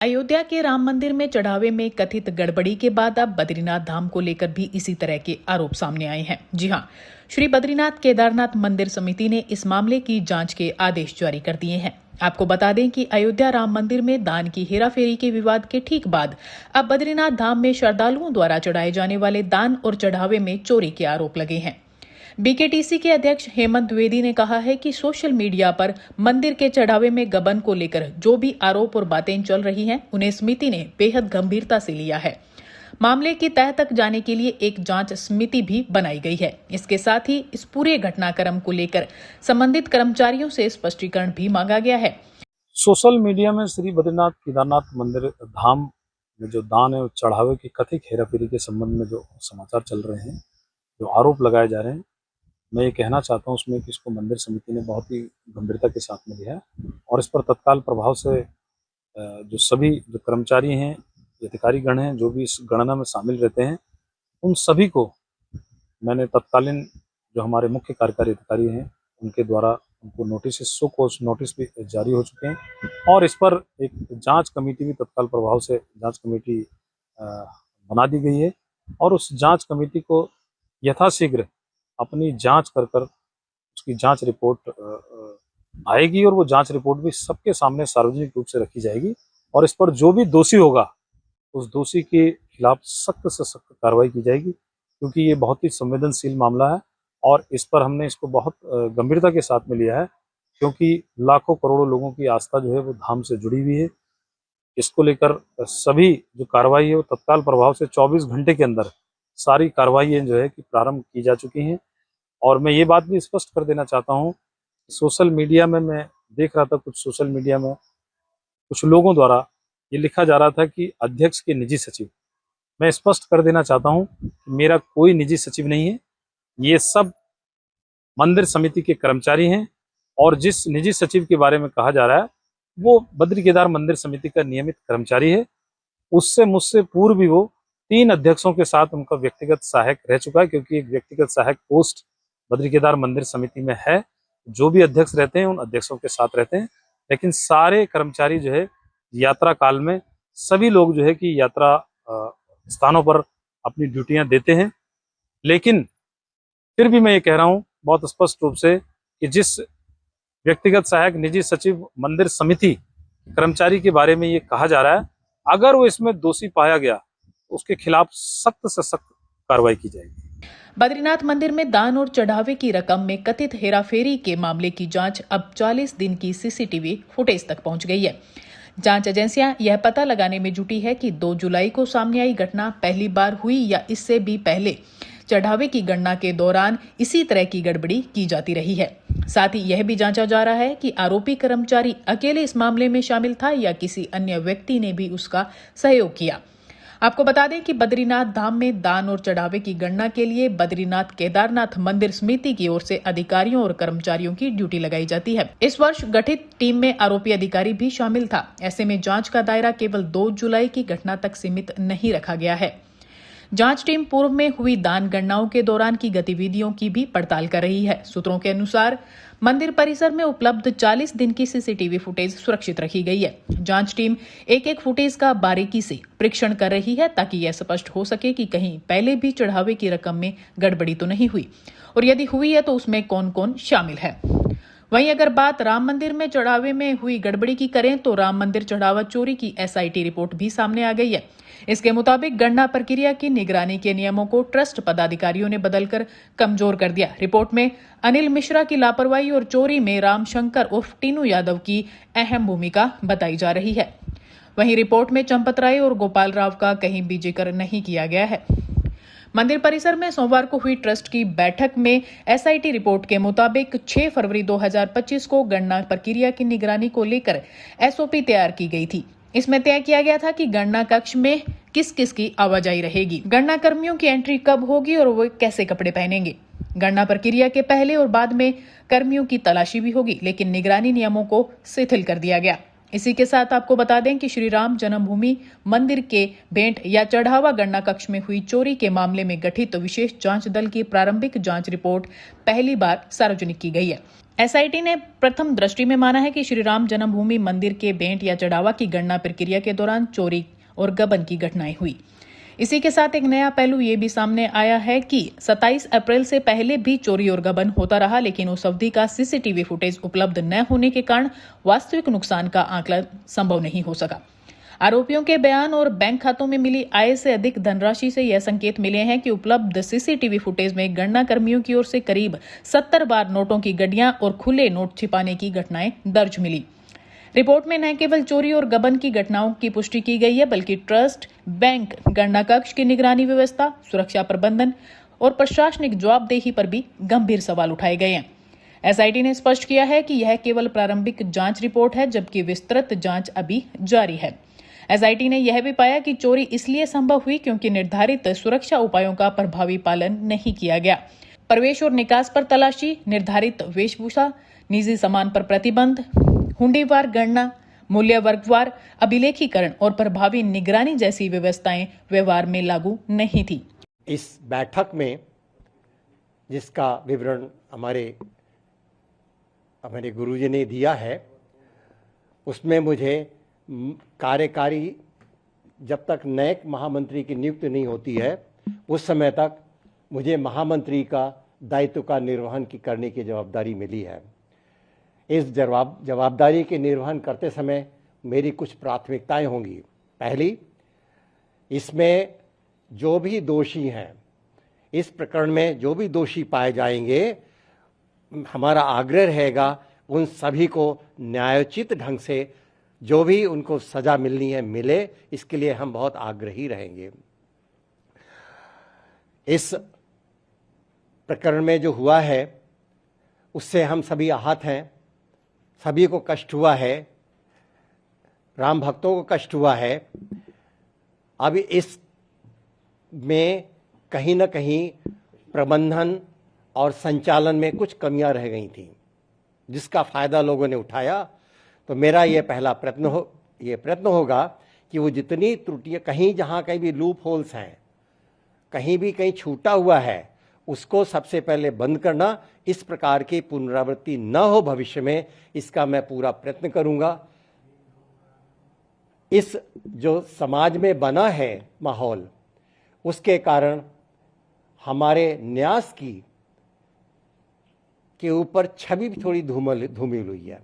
अयोध्या के राम मंदिर में चढ़ावे में कथित गड़बड़ी के बाद अब बद्रीनाथ धाम को लेकर भी इसी तरह के आरोप सामने आए हैं। जी हां, श्री बद्रीनाथ केदारनाथ मंदिर समिति ने इस मामले की जांच के आदेश जारी कर दिए हैं। आपको बता दें कि अयोध्या राम मंदिर में दान की हेराफेरी के विवाद के ठीक बाद अब बद्रीनाथ धाम में श्रद्धालुओं द्वारा चढ़ाए जाने वाले दान और चढ़ावे में चोरी के आरोप लगे हैं। बीकेटीसी के अध्यक्ष हेमंत द्विवेदी ने कहा है कि सोशल मीडिया पर मंदिर के चढ़ावे में गबन को लेकर जो भी आरोप और बातें चल रही हैं, उन्हें समिति ने बेहद गंभीरता से लिया है। मामले की तह तक जाने के लिए एक जांच समिति भी बनाई गई है। इसके साथ ही इस पूरे घटनाक्रम को लेकर संबंधित कर्मचारियों से स्पष्टीकरण भी मांगा गया है। सोशल मीडिया में श्री बद्रीनाथ केदारनाथ मंदिर धाम में जो दान है, चढ़ावे की कथित हेराफेरी के संबंध में जो समाचार चल रहे हैं, जो आरोप लगाए जा रहे हैं, मैं ये कहना चाहता हूँ उसमें कि इसको मंदिर समिति ने बहुत ही गंभीरता के साथ में लिया है और इस पर तत्काल प्रभाव से जो सभी जो कर्मचारी हैं, अधिकारीगण हैं, जो भी इस गणना में शामिल रहते हैं, उन सभी को मैंने तत्कालीन जो हमारे मुख्य कार्यकारी अधिकारी हैं उनके द्वारा उनको नोटिस, शो कॉज नोटिस भी जारी हो चुके हैं और इस पर एक जांच कमेटी भी तत्काल प्रभाव से जांच कमेटी बना दी गई है और उस जांच कमेटी को यथाशीघ्र अपनी जांच कर उसकी जांच रिपोर्ट आएगी और वो जांच रिपोर्ट भी सबके सामने सार्वजनिक रूप से रखी जाएगी और इस पर जो भी दोषी होगा उस दोषी के खिलाफ सख्त से सख्त कार्रवाई की जाएगी, क्योंकि ये बहुत ही संवेदनशील मामला है और इस पर हमने इसको बहुत गंभीरता के साथ में लिया है, क्योंकि लाखों करोड़ों लोगों की आस्था जो है वो धाम से जुड़ी हुई है। इसको लेकर सभी जो कार्रवाई है वो तत्काल प्रभाव से 24 घंटे के अंदर सारी कार्रवाई जो है कि प्रारंभ की जा चुकी हैं। और मैं ये बात भी स्पष्ट कर देना चाहता हूँ, सोशल मीडिया में मैं देख रहा था, कुछ सोशल मीडिया में कुछ लोगों द्वारा ये लिखा जा रहा था कि अध्यक्ष के निजी सचिव। मैं स्पष्ट कर देना चाहता हूँ कि मेरा कोई निजी सचिव नहीं है, ये सब मंदिर समिति के कर्मचारी हैं और जिस निजी सचिव के बारे में कहा जा रहा है वो बद्री केदार मंदिर समिति का नियमित कर्मचारी है। उससे मुझसे पूर्व भी वो 3 अध्यक्षों के साथ उनका व्यक्तिगत सहायक रह चुका है, क्योंकि एक व्यक्तिगत सहायक पोस्ट बद्री केदार मंदिर समिति में है। जो भी अध्यक्ष रहते हैं उन अध्यक्षों के साथ रहते हैं, लेकिन सारे कर्मचारी जो है यात्रा काल में सभी लोग जो है कि यात्रा स्थानों पर अपनी ड्यूटियां देते हैं। लेकिन फिर भी मैं ये कह रहा हूं बहुत स्पष्ट रूप से कि जिस व्यक्तिगत सहायक निजी सचिव मंदिर समिति कर्मचारी के बारे में ये कहा जा रहा है, अगर वो इसमें दोषी पाया गया उसके खिलाफ सख्त से सख्त कार्रवाई की जाएगी। बद्रीनाथ मंदिर में दान और चढ़ावे की रकम में कथित हेराफेरी के मामले की जांच अब 40 दिन की सीसीटीवी फुटेज तक पहुंच गई है। जांच एजेंसियां यह पता लगाने में जुटी है कि 2 जुलाई को सामने आई घटना पहली बार हुई या इससे भी पहले चढ़ावे की गणना के दौरान इसी तरह की गड़बड़ी की जाती रही है। साथ ही यह भी जांचा जा रहा है कि आरोपी कर्मचारी अकेले इस मामले में शामिल था या किसी अन्य व्यक्ति ने भी उसका सहयोग किया। आपको बता दें कि बद्रीनाथ धाम में दान और चढ़ावे की गणना के लिए बद्रीनाथ केदारनाथ मंदिर समिति की ओर से अधिकारियों और कर्मचारियों की ड्यूटी लगाई जाती है। इस वर्ष गठित टीम में आरोपी अधिकारी भी शामिल था। ऐसे में जांच का दायरा केवल 2 जुलाई की घटना तक सीमित नहीं रखा गया है। जांच टीम पूर्व में हुई दान गणनाओं के दौरान की गतिविधियों की भी पड़ताल कर रही है। सूत्रों के अनुसार मंदिर परिसर में उपलब्ध 40 दिन की सीसीटीवी फुटेज सुरक्षित रखी गई है। जांच टीम एक फुटेज का बारीकी से परीक्षण कर रही है ताकि यह स्पष्ट हो सके कि कहीं पहले भी चढ़ावे की रकम में गड़बड़ी तो नहीं हुई और यदि हुई है तो उसमें कौन कौन शामिल है। वहीं अगर बात राम मंदिर में चढ़ावे में हुई गड़बड़ी की करें तो राम मंदिर चढ़ावा चोरी की एसआईटी रिपोर्ट भी सामने आ गई है। इसके मुताबिक गणना प्रक्रिया की निगरानी के नियमों को ट्रस्ट पदाधिकारियों ने बदलकर कमजोर कर दिया। रिपोर्ट में अनिल मिश्रा की लापरवाही और चोरी में रामशंकर उर्फ टीनू यादव की अहम भूमिका बताई जा रही है। वहीं रिपोर्ट में चंपत राय और गोपाल राव का कहीं भी जिक्र नहीं किया गया है। मंदिर परिसर में सोमवार को हुई ट्रस्ट की बैठक में एसआईटी रिपोर्ट के मुताबिक 6 फरवरी 2025 को गणना प्रक्रिया की निगरानी को लेकर एसओपी तैयार की गई थी। इसमें तय किया गया था कि गणना कक्ष में किस किस की आवाजाही रहेगी, गणना कर्मियों की एंट्री कब होगी और वो कैसे कपड़े पहनेंगे। गणना प्रक्रिया के पहले और बाद में कर्मियों की तलाशी भी होगी, लेकिन निगरानी नियमों को शिथिल कर दिया गया। इसी के साथ आपको बता दें कि श्री राम जन्मभूमि मंदिर के भेंट या चढ़ावा गणना कक्ष में हुई चोरी के मामले में गठित विशेष जांच दल की प्रारंभिक जांच रिपोर्ट पहली बार सार्वजनिक की गई है। एसआईटी ने प्रथम दृष्टि में माना है कि श्री राम जन्मभूमि मंदिर के भेंट या चढ़ावा की गणना प्रक्रिया के दौरान चोरी और गबन की घटनाएं हुई। इसी के साथ एक नया पहलू ये भी सामने आया है कि 27 अप्रैल से पहले भी चोरी और गबन होता रहा, लेकिन उस अवधि का सीसीटीवी फुटेज उपलब्ध न होने के कारण वास्तविक नुकसान का आकलन संभव नहीं हो सका। आरोपियों के बयान और बैंक खातों में मिली आय से अधिक धनराशि से यह संकेत मिले हैं कि उपलब्ध सीसीटीवी फुटेज में गणना कर्मियों की ओर से करीब 70 बार नोटों की गड्डियां और खुले नोट छिपाने की घटनाएं दर्ज मिली। रिपोर्ट में न केवल चोरी और गबन की घटनाओं की पुष्टि की गई है, बल्कि ट्रस्ट, बैंक, गणना कक्ष की निगरानी व्यवस्था, सुरक्षा प्रबंधन और प्रशासनिक जवाबदेही पर भी गंभीर सवाल उठाए गए हैं। एसआईटी ने स्पष्ट किया है कि यह केवल प्रारंभिक जांच रिपोर्ट है, जबकि विस्तृत जांच अभी जारी है। एसआईटी ने यह भी पाया कि चोरी इसलिए संभव हुई क्योंकि निर्धारित सुरक्षा उपायों का प्रभावी पालन नहीं किया गया। प्रवेश और निकास पर तलाशी, निर्धारित वेशभूषा, निजी सामान पर प्रतिबंध, हुंडीवार गणना, मूल्य वर्गवार अभिलेखीकरण और प्रभावी निगरानी जैसी व्यवस्थाएं व्यवहार में लागू नहीं थी। इस बैठक में जिसका विवरण हमारे गुरुजी ने दिया है, उसमें मुझे कार्यकारी जब तक नए महामंत्री की नियुक्ति नहीं होती है उस समय तक मुझे महामंत्री का दायित्व का निर्वहन करने की जवाबदारी मिली है। इस जवाबदारी के निर्वहन करते समय मेरी कुछ प्राथमिकताएं होंगी। पहली, इसमें जो भी दोषी हैं, इस प्रकरण में जो भी दोषी पाए जाएंगे, हमारा आग्रह रहेगा उन सभी को न्यायोचित ढंग से जो भी उनको सजा मिलनी है मिले, इसके लिए हम बहुत आग्रही रहेंगे। इस प्रकरण में जो हुआ है उससे हम सभी आहत हैं, सभी को कष्ट हुआ है, राम भक्तों को कष्ट हुआ है। अब इस में कहीं न कहीं प्रबंधन और संचालन में कुछ कमियां रह गई थी, जिसका फायदा लोगों ने उठाया। तो मेरा ये पहला प्रयत्न होगा कि वो जितनी त्रुटियां, कहीं जहां कहीं भी लूप होल्स हैं, कहीं भी कहीं छूटा हुआ है, उसको सबसे पहले बंद करना, इस प्रकार की पुनरावृत्ति न हो भविष्य में, इसका मैं पूरा प्रयत्न करूंगा। इस जो समाज में बना है माहौल, उसके कारण हमारे न्यास के ऊपर छवि भी थोड़ी धूमिल हुई है।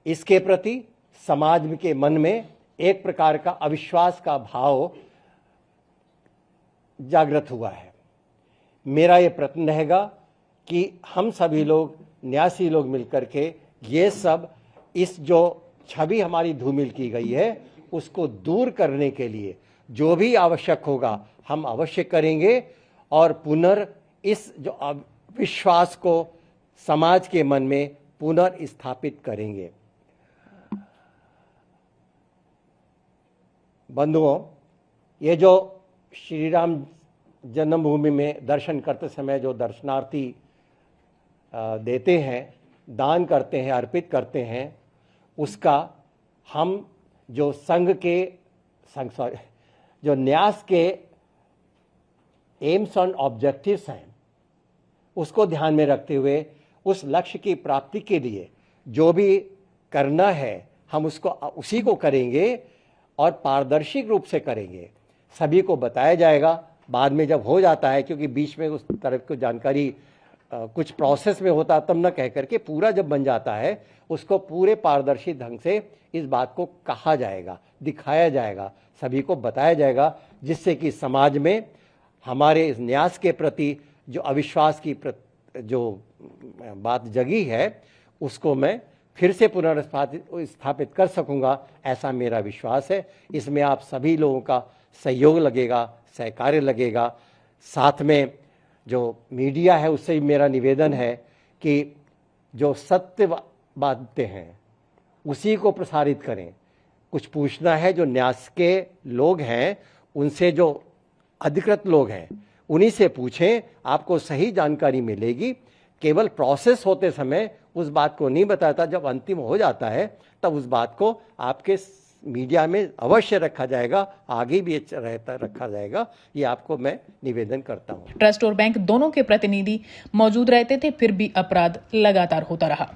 इसके प्रति समाज के मन में एक प्रकार का अविश्वास का भाव जागृत हुआ है। मेरा ये प्रयत्न रहेगा कि हम सभी लोग, न्यासी लोग मिलकर के ये सब, इस जो छवि हमारी धूमिल की गई है उसको दूर करने के लिए जो भी आवश्यक होगा हम अवश्य करेंगे और इस जो विश्वास को समाज के मन में पुनर्स्थापित करेंगे। बंधुओं, ये जो श्री राम जन्मभूमि में दर्शन करते समय जो दर्शनार्थी देते हैं, दान करते हैं, अर्पित करते हैं, उसका हम जो जो न्यास के एम्स एंड ऑब्जेक्टिव्स हैं, उसको ध्यान में रखते हुए उस लक्ष्य की प्राप्ति के लिए जो भी करना है हम उसी को करेंगे और पारदर्शी रूप से करेंगे। सभी को बताया जाएगा बाद में जब हो जाता है, क्योंकि बीच में उस तरह की जानकारी कुछ प्रोसेस में होता, तब न कह करके पूरा जब बन जाता है उसको पूरे पारदर्शी ढंग से इस बात को कहा जाएगा, दिखाया जाएगा, सभी को बताया जाएगा, जिससे कि समाज में हमारे इस न्यास के प्रति जो अविश्वास की जो बात जगी है उसको मैं फिर से पुनर्स्थापित कर सकूंगा, ऐसा मेरा विश्वास है। इसमें आप सभी लोगों का सहयोग लगेगा, सहकार्य लगेगा। साथ में जो मीडिया है उससे भी मेरा निवेदन है कि जो सत्य बातें हैं उसी को प्रसारित करें। कुछ पूछना है, जो न्यास के लोग हैं उनसे, जो अधिकृत लोग हैं उन्हीं से पूछें, आपको सही जानकारी मिलेगी। केवल प्रोसेस होते समय उस बात को नहीं बताता, जब अंतिम हो जाता है तब उस बात को आपके मीडिया में अवश्य रखा जाएगा, आगे भी रखा जाएगा। ये आपको मैं निवेदन करता हूँ। ट्रस्ट और बैंक दोनों के प्रतिनिधि मौजूद रहते थे, फिर भी अपराध लगातार होता रहा।